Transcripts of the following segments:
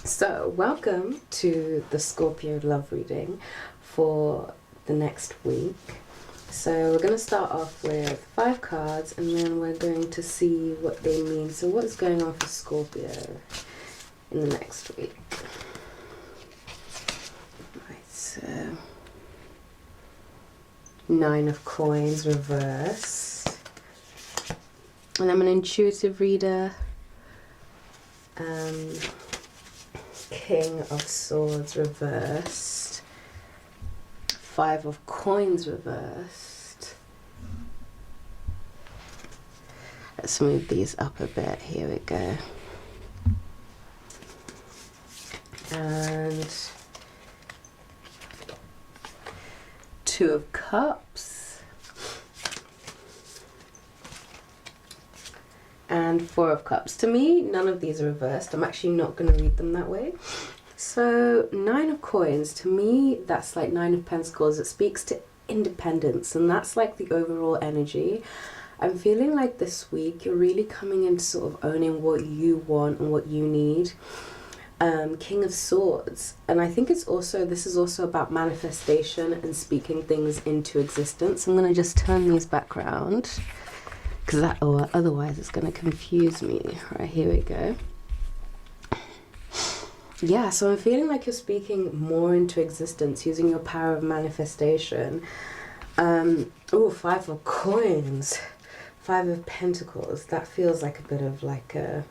So, welcome to the Scorpio love reading for the next week. So, we're going to start off with 5 cards and then we're going to see what they mean. So, what is going on for Scorpio in the next week? Right, so 9 of Coins reversed. And I'm an intuitive reader. King of Swords reversed, 5 of Coins reversed. Let's move these up a bit. Here we go. And 2 of Cups. And 4 of Cups. To me, none of these are reversed. I'm actually not going to read them that way. So 9 of Coins, to me, that's like 9 of Pentacles. It speaks to independence, and that's like the overall energy. I'm feeling like this week you're really coming into sort of owning what you want and what you need. King of Swords, and I think it's also, this is also about manifestation and speaking things into existence. I'm going to just turn these back around, because otherwise it's going to confuse me. Right, here we go. Yeah, so I'm feeling like you're speaking more into existence, using your power of manifestation. Oh, 5 of Coins, 5 of Pentacles. That feels like a bit of like a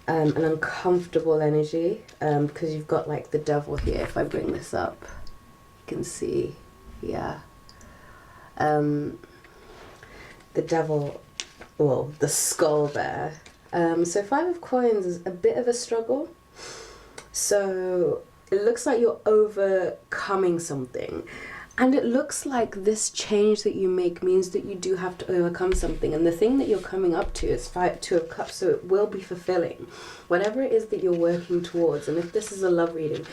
an uncomfortable energy, because you've got like the Devil here. If I bring this up, you can see, yeah. The Devil, well, the skull there. So 5 of Coins is a bit of a struggle. So it looks like you're overcoming something. And it looks like this change that you make means that you do have to overcome something. And the thing that you're coming up to is 2 of Cups, so it will be fulfilling. Whatever it is that you're working towards. And if this is a love reading,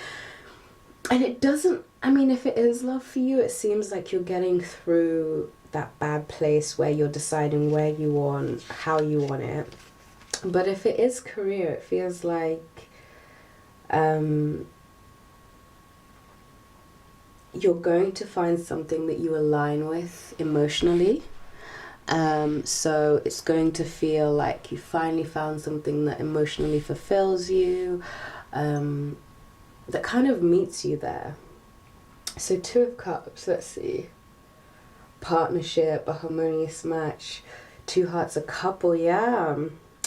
and it doesn't, I mean, if it is love for you, it seems like you're getting through that bad place where you're deciding where you want, how you want it. But if it is career, it feels like you're going to find something that you align with emotionally. So it's going to feel like you finally found something that emotionally fulfills you, that kind of meets you there. So 2 of Cups, let's see. Partnership, a harmonious match, 2 hearts, a couple, yeah.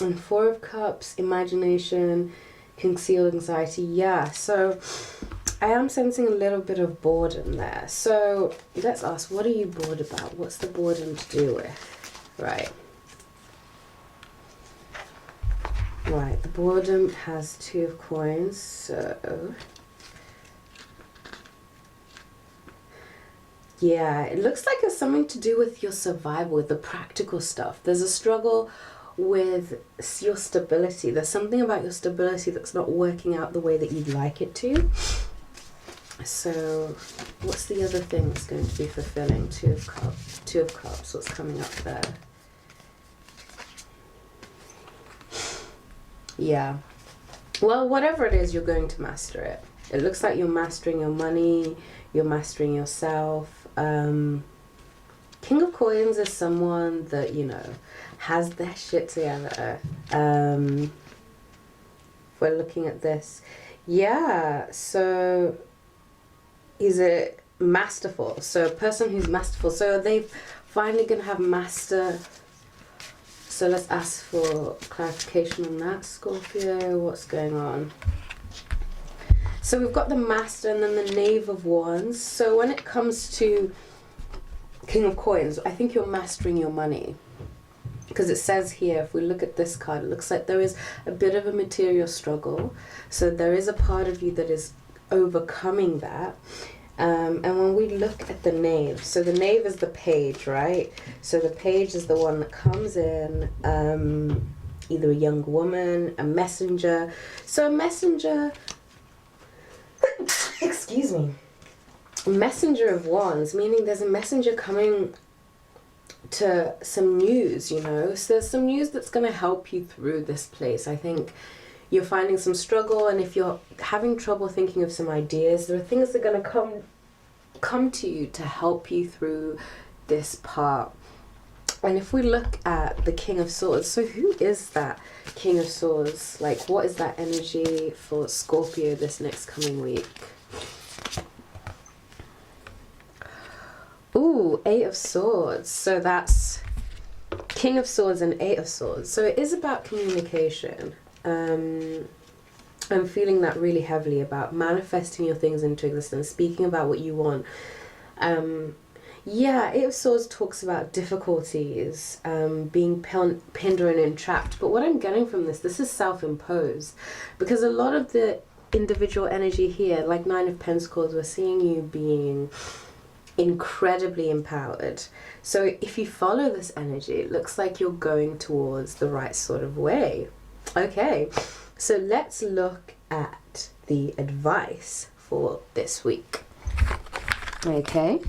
And 4 of Cups, imagination, concealed anxiety, yeah. So I am sensing a little bit of boredom there. So let's ask, what are you bored about? What's the boredom to do with? Right. Right, the boredom has 2 of Coins, so yeah, it looks like it's something to do with your survival, with the practical stuff. There's a struggle with your stability. There's something about your stability that's not working out the way that you'd like it to. So what's the other thing that's going to be fulfilling? 2 of Cups. 2 of Cups, what's coming up there? Yeah. Well, whatever it is, you're going to master it. It looks like you're mastering your money, you're mastering yourself. King of Coins is someone that, you know, has their shit together. If we're looking at this, yeah, so he's a masterful, so a person who's masterful, so they're finally gonna have master. So let's ask for clarification on that, Scorpio. What's going on? So we've got the Master and then the Knave of Wands. So when it comes to King of Coins, I think you're mastering your money. Because it says here, if we look at this card, it looks like there is a bit of a material struggle. So there is a part of you that is overcoming that. And when we look at the Knave, so the Knave is the Page, right? So the Page is the one that comes in, either a young woman, a messenger. So a messenger, excuse me, Messenger of Wands, meaning there's a messenger coming to some news, you know. So there's some news that's going to help you through this place. I think you're finding some struggle, and if you're having trouble thinking of some ideas, there are things that are going to come to you to help you through this part. And if we look at the King of Swords, so who is that King of Swords? Like, what is that energy for Scorpio this next coming week? Ooh, Eight of Swords. So that's King of Swords and Eight of Swords. So it is about communication. I'm feeling that really heavily, about manifesting your things into existence, speaking about what you want. Yeah, Eight of Swords talks about difficulties, being pinned or entrapped. But what I'm getting from this is self-imposed. Because a lot of the individual energy here, like Nine of Pentacles, we're seeing you being incredibly empowered. So if you follow this energy, it looks like you're going towards the right sort of way. Okay, so let's look at the advice for this week. Okay.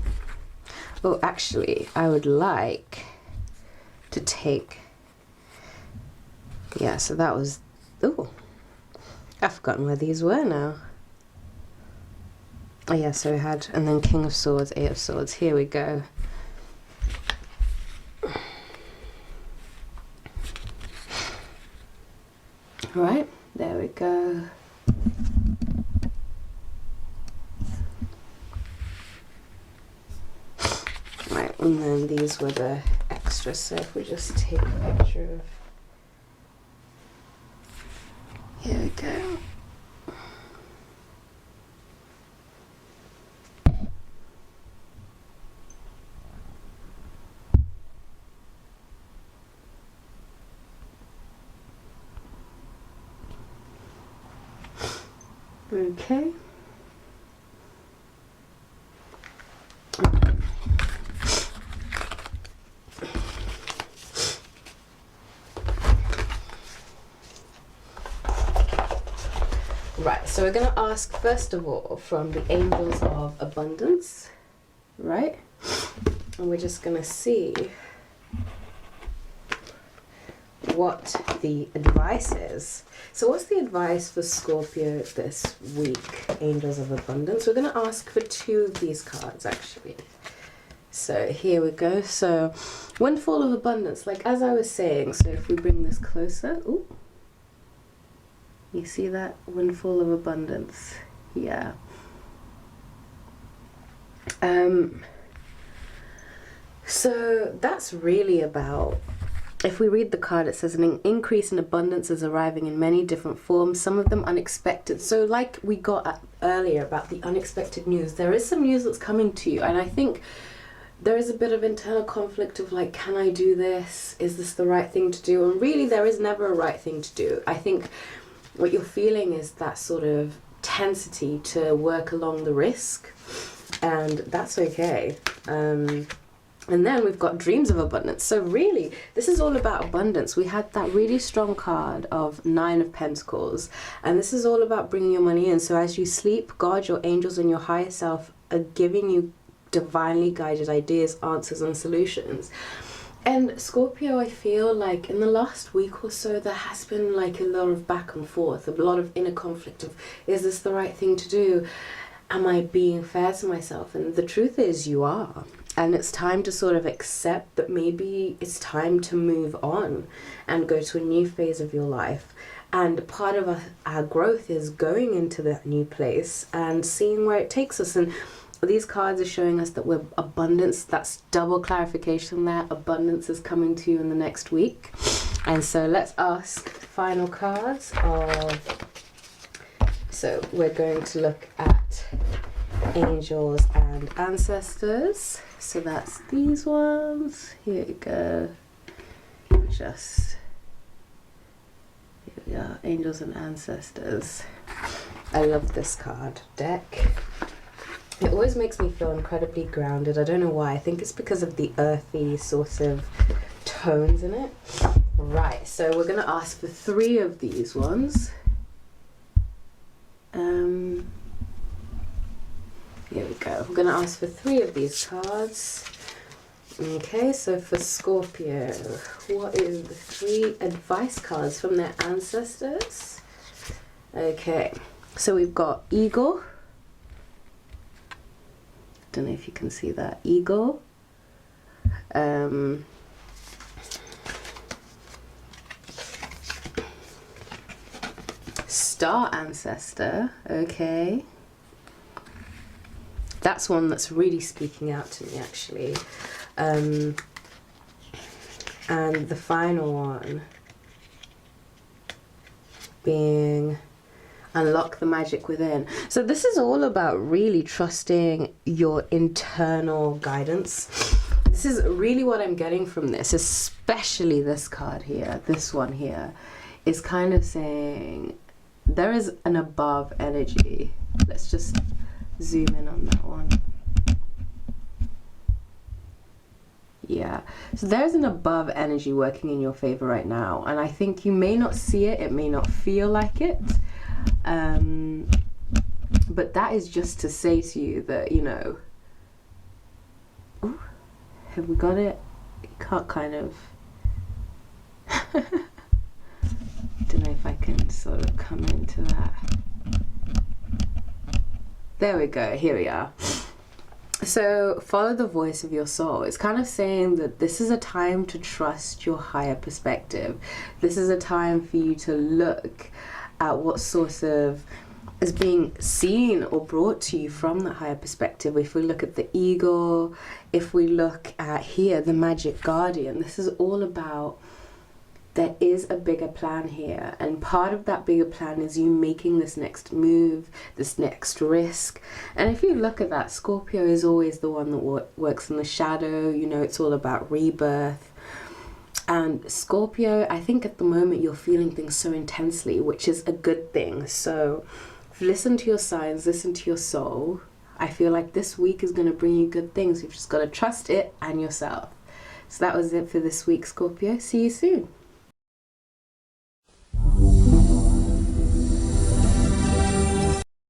Oh, actually, I would like to take... Yeah, so that was... Oh, I've forgotten where these were now. Oh yeah, so we had... And then King of Swords, Eight of Swords. Here we go. Right, there we go. Right, and then these were the extras, so if we just take a picture of... Here we go. Okay. Right, so we're going to ask first of all from the Angels of Abundance, right? And we're just going to see what the advice is. So what's the advice for Scorpio this week, Angels of Abundance? We're going to ask for two of these cards, actually. So here we go. So Windfall of Abundance, like as I was saying, so if we bring this closer, ooh, you see that? Windfall of Abundance. Yeah. So that's really about, if we read the card, it says an increase in abundance is arriving in many different forms, some of them unexpected. So like we got earlier about the unexpected news, there is some news that's coming to you, and I think there is a bit of internal conflict of like, can I do this? Is this the right thing to do? And really there is never a right thing to do. I think what you're feeling is that sort of tensity to work along the risk, and that's okay. And then we've got Dreams of Abundance. So really, this is all about abundance. We had that really strong card of Nine of Pentacles, and this is all about bringing your money in. So as you sleep, God, your angels, and your higher self are giving you divinely guided ideas, answers, and solutions. And Scorpio, I feel like in the last week or so, there has been like a lot of back and forth, a lot of inner conflict of, is this the right thing to do? Am I being fair to myself? And the truth is you are. And it's time to sort of accept that maybe it's time to move on and go to a new phase of your life. And part of our growth is going into that new place and seeing where it takes us. And these cards are showing us that we're abundance. That's double clarification there. Abundance is coming to you in the next week. And so let's ask final cards of... So we're going to look at angels and ancestors. So that's these ones. Here we go. Just... Here we are. Angels and ancestors. I love this card deck. It always makes me feel incredibly grounded. I don't know why. I think it's because of the earthy sort of tones in it. Right, so we're going to ask for 3 of these ones. Here we go. We're going to ask for 3 of these cards. Okay, so for Scorpio, what is the 3 advice cards from their ancestors? Okay, so we've got eagle. Don't know if you can see that. Eagle. Star ancestor. Okay. That's one that's really speaking out to me, actually. And the final one being unlock the magic within. So this is all about really trusting your internal guidance. This is really what I'm getting from this, especially this card here, this one here, is kind of saying there is an above energy. Let's just zoom in on that one. Yeah, so there's an above energy working in your favor right now, and I think you may not see it, it may not feel like it, but that is just to say to you that, you know, ooh, have we got it? You can't kind of don't know if I can sort of come into that. There we go, here we are. So follow the voice of your soul. It's kind of saying that this is a time to trust your higher perspective. This is a time for you to look at what sort of is being seen or brought to you from the higher perspective. If we look at the eagle, if we look at here, the magic guardian, this is all about there is a bigger plan here, and part of that bigger plan is you making this next move, this next risk. And if you look at that, Scorpio is always the one that works in the shadow, you know, it's all about rebirth. And Scorpio, I think at the moment you're feeling things so intensely, which is a good thing. So listen to your signs, listen to your soul. I feel like this week is going to bring you good things. You've just got to trust it and yourself. So that was it for this week, Scorpio. See you soon.